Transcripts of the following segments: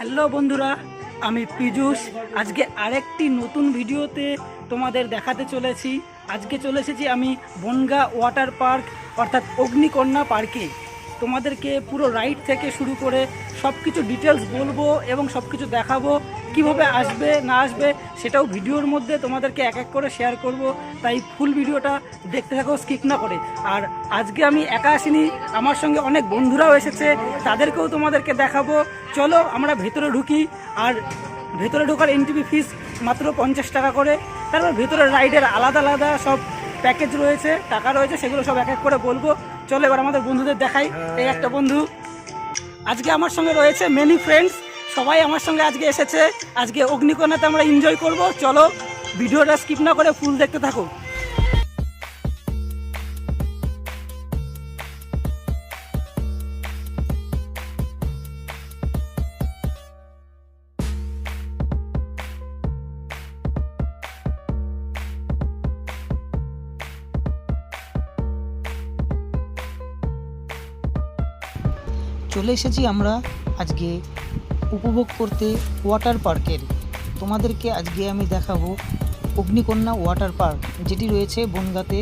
Hello বন্ধুরা, আমি পীযূষ। আজকে আরেকটি নতুন ভিডিওতে তোমাদের দেখাতে চলেছি। আজকে চলে এসেছি আমি বনগাঁ ওয়াটার পার্ক অর্থাৎ অগ্নিকন্যা পার্কে। তোমাদেরকে পুরো রাইড থেকে শুরু করে সব কিছু ডিটেলস বলবো এবং সব কিছু দেখাবো। কিভাবে আসবে না আসবে সেটাও ভিডিওর মধ্যে তোমাদেরকে এক এক করে শেয়ার করব। তাই ফুল ভিডিওটা দেখতে থাকো, স্কিপ না করে। আর আজকে আমি একা আসিনি, আমার সঙ্গে অনেক বন্ধুরাও এসেছে, তাদেরকেও তোমাদেরকে দেখাবো। চলো আমরা ভেতরে ঢুকি। আর ভেতরে ঢোকার এন্ট্রি ফিস মাত্র 50 টাকা করে। তারপর ভেতরের রাইডের আলাদা আলাদা সব প্যাকেজ রয়েছে, টাকা রয়েছে, সেগুলো সব এক এক করে বলবো। চলো এবার আমাদের বন্ধুদের দেখাই। এই একটা বন্ধু, আজকে আমার সঙ্গে রয়েছে মেনি ফ্রেন্ডস, সবাই আমার সঙ্গে আজকে এসেছে। আজকে অগ্নিকন্যাতে আমরা এনজয় করব। চলো ভিডিওটা স্কিপ না করে ফুল দেখতে থাকো। চলে এসেছি আমরা আজকে উপভোগ করতে ওয়াটার পার্কের। তোমাদেরকে আজকে আমি দেখাবো অগ্নিকন্যা ওয়াটার পার্ক, যেটি রয়েছে বনগাঁতে।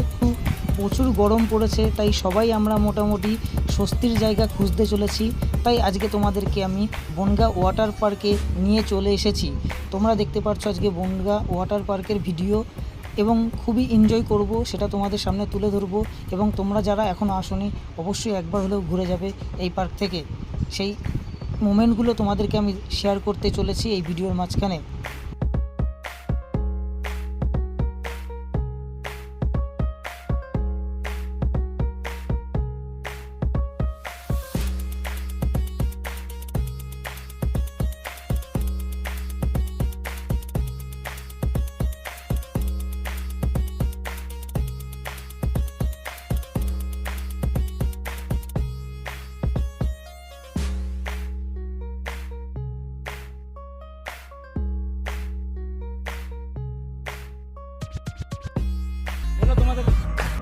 প্রচুর গরম পড়েছে, তাই সবাই আমরা মোটামুটি স্বস্তির জায়গা খুঁজতে চলেছি। তাই আজকে তোমাদেরকে আমি বনগাঁ ওয়াটার পার্কে নিয়ে চলে এসেছি। তোমরা দেখতে পাচ্ছ আজকে বনগাঁ ওয়াটার পার্কের ভিডিও, এবং খুবই এনজয় করব, সেটা তোমাদের সামনে তুলে ধরবো। এবং তোমরা যারা এখনও আসোনি অবশ্যই একবার হলেও ঘুরে যাবে এই পার্ক থেকে। সেই মোমেন্টগুলো তোমাদেরকে আমি শেয়ার করতে চলেছি এই ভিডিওর মাঝখানে।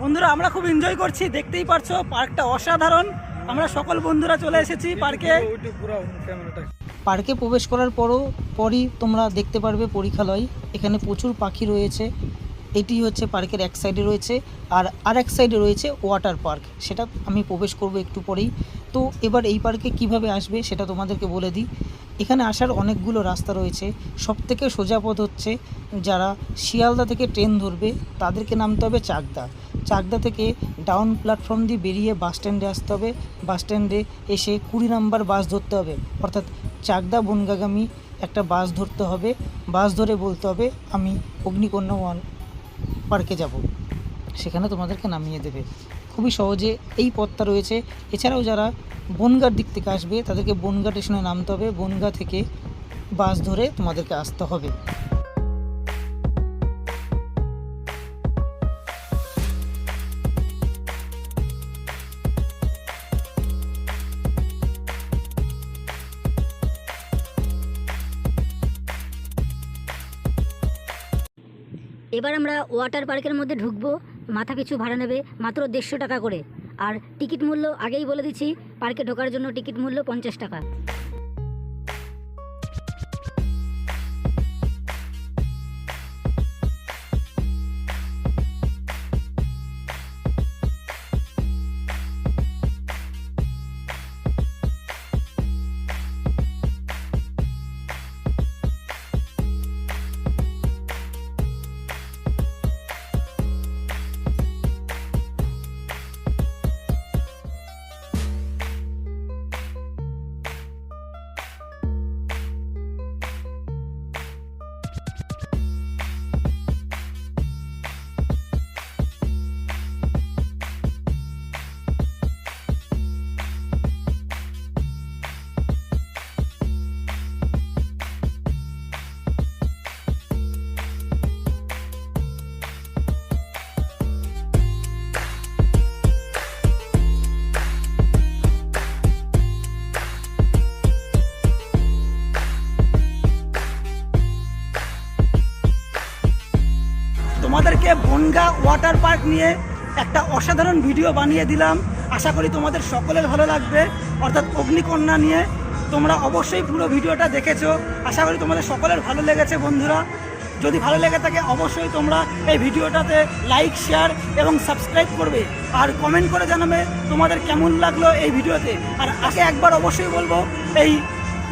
বন্ধুরা, আমরা খুব এনজয় করছি, দেখতেই পারছো পার্কটা অসাধারণ। আমরা সকল বন্ধুরা চলে এসেছি পার্কে। পার্কে প্রবেশ করার পরই তোমরা দেখতে পারবে পরীক্ষালয়। এখানে প্রচুর পাখি রয়েছে। এটি হচ্ছে পার্কের এক সাইডে রয়েছে, আর এক সাইডে রয়েছে ওয়াটার পার্ক। সেটা আমি প্রবেশ করব একটু পরেই। তো এবার এই পার্কে কিভাবে আসবে সেটা তোমাদেরকে বলে দিই। এখানে আসার অনেকগুলো রাস্তা রয়েছে। সবথেকে সোজা পথ হচ্ছে যারা শিয়ালদা থেকে ট্রেন ধরবে তাদেরকে নামতে হবে চাকদা থেকে ডাউন প্ল্যাটফর্ম দিয়ে বেরিয়ে বাস স্ট্যান্ডে আসতে হবে। বাস স্ট্যান্ডে এসে 20 নম্বর বাস ধরতে হবে, অর্থাৎ চাকদা বনগাগামী একটা বাস ধরতে হবে। বাস ধরে বলতে হবে আমি অগ্নিকন্যা পার্কে যাব, সেখানে তোমাদেরকে নামিয়ে দেবে। খুবই সহজে এই পথটা রয়েছে। এছাড়াও যারা বনগাঁর দিক থেকে আসবে তাদেরকে বনগাঁ স্টেশনে নামতে হবে, বনগাঁ থেকে বাস ধরে তোমাদেরকে আসতে হবে। এবার আমরা ওয়াটার পার্কের মধ্যে ঢুকবো। মাথা পিছু ভাড়া নেবে মাত্র 150 টাকা করে। আর টিকিট মূল্য আগেই বলে দিচ্ছি, পার্কে ঢোকার জন্য টিকিট মূল্য 50 টাকা। তোমাদেরকে বনগাঁ ওয়াটার পার্ক নিয়ে একটা অসাধারণ ভিডিও বানিয়ে দিলাম। আশা করি তোমাদের সকলের ভালো লাগবে, অর্থাৎ অগ্নিকন্যা নিয়ে। তোমরা অবশ্যই পুরো ভিডিওটা দেখেছো, আশা করি তোমাদের সকলের ভালো লেগেছে। বন্ধুরা যদি ভালো লেগে থাকে অবশ্যই তোমরা এই ভিডিওটাতে লাইক, শেয়ার এবং সাবস্ক্রাইব করবে, আর কমেন্ট করে জানাবে তোমাদের কেমন লাগলো এই ভিডিওতে। আর আগে একবার অবশ্যই বলবো এই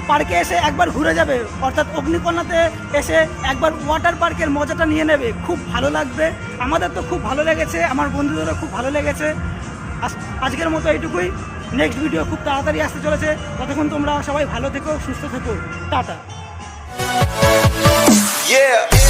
পার্কে এসে একবার ঘুরে যাবে, অর্থাৎ অগ্নিকন্যাতে এসে একবার ওয়াটার পার্কের মজাটা নিয়ে নেবে, খুব ভালো লাগবে। আমাদের তো খুব ভালো লেগেছে, আমার বন্ধুদেরও খুব ভালো লেগেছে। আজকের মতো এইটুকুই, নেক্সট ভিডিও খুব তাড়াতাড়ি আসতে চলেছে। ততক্ষণ তোমরা সবাই ভালো থেকো, সুস্থ থেকো, টাটা। Yeah.